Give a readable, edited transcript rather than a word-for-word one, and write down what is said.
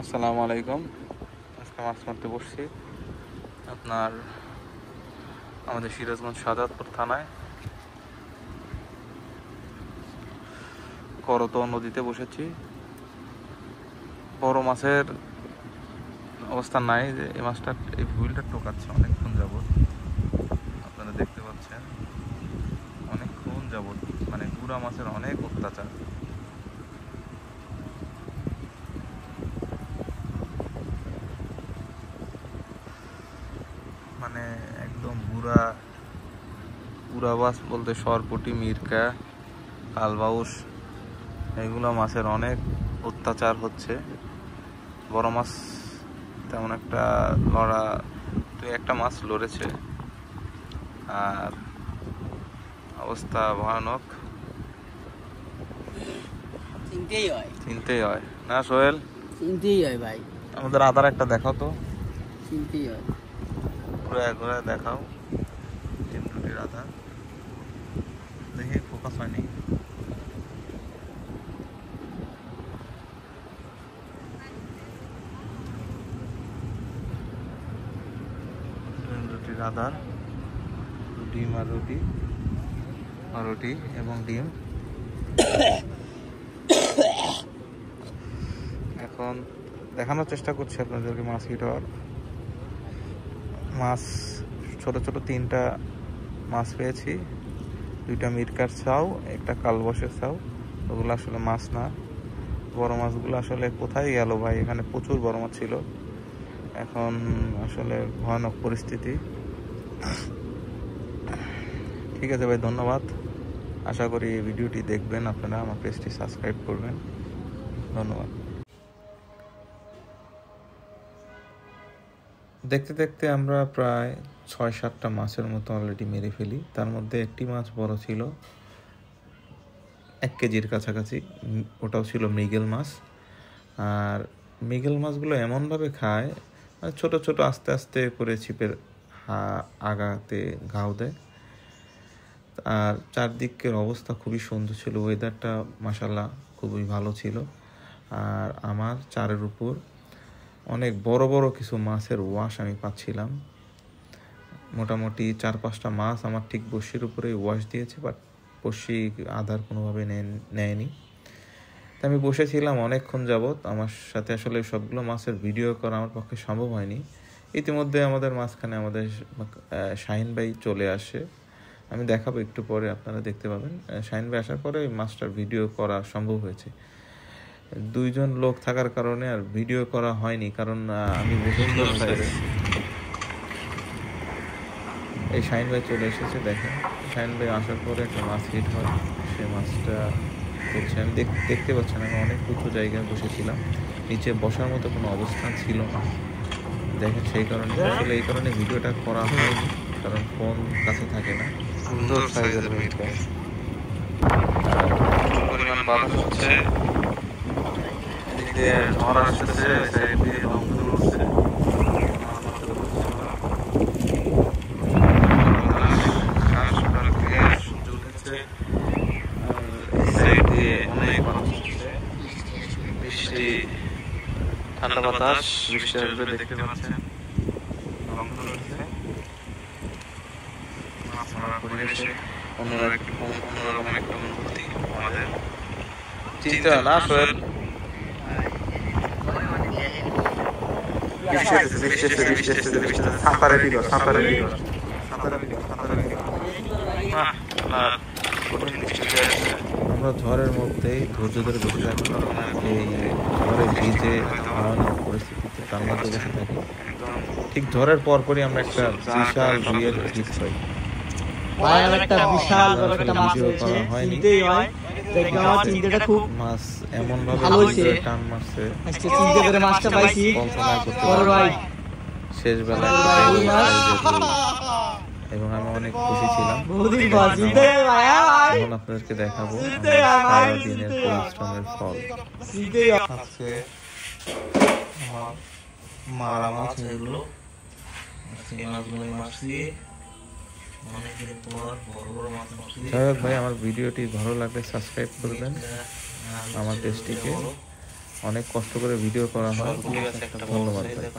আসসালামু আলাইকুম। আজকে মাছ মারতে বসছি আপনার আমাদের সিরাজগঞ্জ শাহজাদপুর থানায় করতোয়া নদীতে বসেছি। বড় মাছের অবস্থা নাই, যে এই মাছটা এই হুইলটা টোকাচ্ছে অনেকক্ষণ যাবত, আপনারা দেখতে পাচ্ছেন অনেকক্ষণ যাবত, মানে গুড়া মাছের অনেক অত্যাচার। মানে একদম বুড়া মাছ বলতে সরপুঁটি, মিরকা, কালবাউস, এগুলো মাছের অনেক অত্যাচার হচ্ছে। বড় মাছ তেমন একটা একটা মাছ লড়েছে, আর অবস্থা ভয়ানক। চিনতেই হয় না সোহেল? চিনতেই হয় ভাই। আমাদের আধার একটা দেখাও তো, চিনতেই হয়। ঘুরে দেখাও ডিম রুটির আধার। দেখি ফোকাস হয়নি। ডিম রুটির আধার, ডিম আর রুটি এবং ডিম। এখন দেখানোর চেষ্টা করছি আপনাদেরকে মাছ হিটার। মাছ ছোট ছোট 3টা মাছ পেয়েছি, 2টা মিরকার ছাউ, একটা কালবসের ছাউ। ওগুলো আসলে মাছ না, বড় মাছগুলো আসলে কোথায় গেল ভাই? এখানে প্রচুর বড় মাছ ছিল। এখন আসলে ভয়ানক পরিস্থিতি। ঠিক আছে ভাই, ধন্যবাদ। আশা করি এই ভিডিওটি দেখবেন আপনারা, আমার পেজটি সাবস্ক্রাইব করবেন। ধন্যবাদ। দেখতে দেখতে আমরা প্রায় 6-7টা মাছের মতো অলরেডি মেরে ফেলি। তার মধ্যে একটি মাছ বড় ছিল, 1 কেজির কাছাকাছি। ওটাও ছিল মৃগেল মাছ। আর মৃগেল মাছগুলো এমনভাবে খায়, মানে ছোট ছোট আস্তে আস্তে করে ছিপের আগাতে ঘাও দেয়। আর চারদিকের অবস্থা খুবই সুন্দর ছিল, ওয়েদারটা মাশাআল্লাহ খুবই ভালো ছিল। আর আমার চারের উপর অনেক বড় বড় কিছু মাছের ওয়াশ আমি পাচ্ছিলাম। মোটামুটি 4-5টা মাছ আমার ঠিক বড়শির উপরে ওয়াশ দিয়েছে, বাট বড়শি আধার কোনোভাবে নেয়নি। তা আমি বসেছিলাম অনেকক্ষণ যাবত। আমার সাথে আসলে সবগুলো মাছের ভিডিও করা আমার পক্ষে সম্ভব হয়নি। ইতিমধ্যে আমাদের মাঝখানে আমাদের শাহিন ভাই চলে আসে, আমি দেখাবো একটু পরে, আপনারা দেখতে পাবেন। শাহিন ভাই আসার পরে মাছটার ভিডিও করা সম্ভব হয়েছে। 2 জন লোক থাকার কারণে আর ভিডিও করা হয়নি, কারণ আমি বসেছিলাম। এই শাহিন ভাই চলে এসেছে, দেখেন। শাহিন ভাই আসার পরে একটা মাছ হিট হয়, সে মাছটা করছে। আমি দেখতে পাচ্ছেন আমি অনেক উঁচু জায়গায় বসেছিলাম, নিচে বসার মতো কোনো অবস্থান ছিল না, দেখেন। সেই কারণে আসলে এই কারণে ভিডিওটা করা হয়নি, কারণ ফোন কাছে থাকে না। সুন্দর সাইজের মিটটা, পরিমাণ বাতাস হচ্ছে, এদিক দিয়ে ঝড় আসতেছে, সাইড দিয়ে রংপুর উঠছে। ঠান্ডা বাতাস, বৃষ্টি আসবে দেখতে পাচ্ছেন। পরিবেশে অন্যরকম একটা অনুভূতি আমাদের। চিন্তা না সোহেল? আমরা ঝড়ের মধ্যেই ধৈর্য ধরে বসে থাকি, এই ঝড়ে ভিজে ভয়ানক পরিস্থিতিতে তার মধ্যে বসে থাকি। ঠিক ঝড়ের পরপরই আমরা একটা বিশাল রুইয়ের পিস পাই। মাছ এমন ভাবে টান মারছে, শেষ বেলায় এবং আমি অনেক খুশি ছিলাম। এখন আপনাদেরকে দেখাবো সারাদিনের পরিশ্রমের ফল। আজকে মারা মাছ এগুলো, যাই হোক ভাই, আমার ভিডিওটি ভালো লাগলে সাবস্ক্রাইব করবেন আমার পেজটিকে। অনেক কষ্ট করে ভিডিও করা হয়। ধন্যবাদ ভাই।